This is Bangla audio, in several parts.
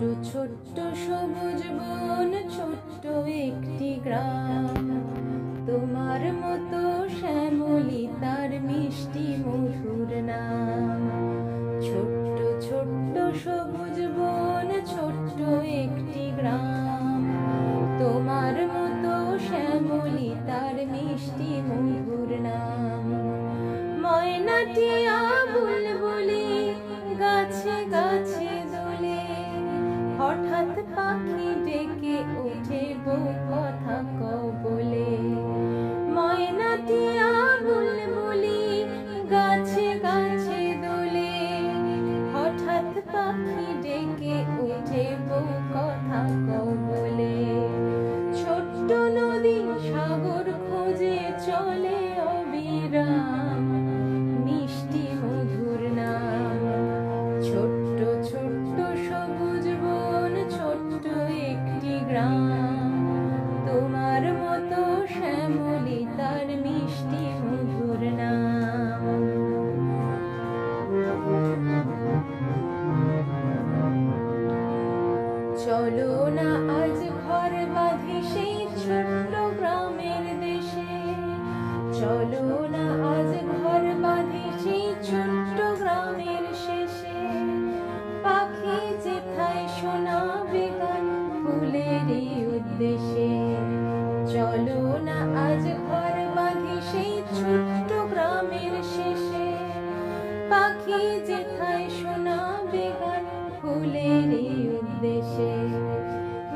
ছোট্ট সবুজ বন, ছোট্ট একটি গ্রাম। তোমার মতো শ্যামলী তার মিষ্টি মধুর নাম। ছোট্ট ছোট্ট সবুজ বন, ছোট্ট একটি গ্রাম। তোমার মতো শ্যামলী তার মিষ্টি মধুর নাম। ময়নাটিয়া বুলবুলি গাছে গাছে দোলে, হঠাৎ পাখি ডেকে ওঠে বউ কথা কও বলে। ময়নাটিয়া বুলবুলি গাছে গাছে দোলে, হঠাৎ পাখি ডেকে ওঠে বউ কথা কও বলে। ছোট্ট নদী সাগর খোঁজে চলে অবিরাম, মিষ্টি মধুর নাম। ছোট্ট ছোট্ট সবুজ বন, ছোট্ট একটি গ্রাম। তোমার মতো শ্যামলী তার মিষ্টি মধুর নাম। চলো না আজ ঘর বাঁধি সেই ছোট্ট গ্রামের দেশে। চলো না আজ ঘর বাঁধি সেই ছোট্ট গ্রামের শেষে। পাখি যেথায় শোনাবে গান ফুলেরই উদ্দেশ্যে। চলো না আজ ঘর বাঁধি সেই ছোট্ট গ্রামের শেষে। পাখি যেথায় শোনাবে গান ফুলেরই উদ্দেশ্যে।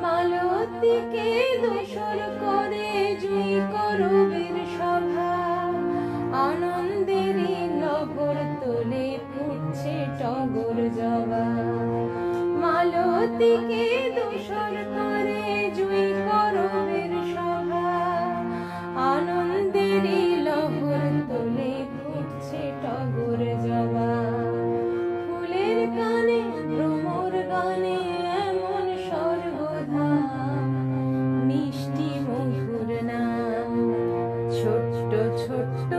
মালতীকে দোসর করে জুই করবীর সভা, আনন্দেরই লহর তোলে ফুটছে টগর জবা। মালতীকে দোসর করে জুই করবীর সভা, আনন্দেরই লহর তোলে ফুটছে টগর জবা। ফুলের গানে ভ্রমর গানে এমন স্বর্গধাম, মিষ্টি মধুর নাম। ছোট্ট ছোট্ট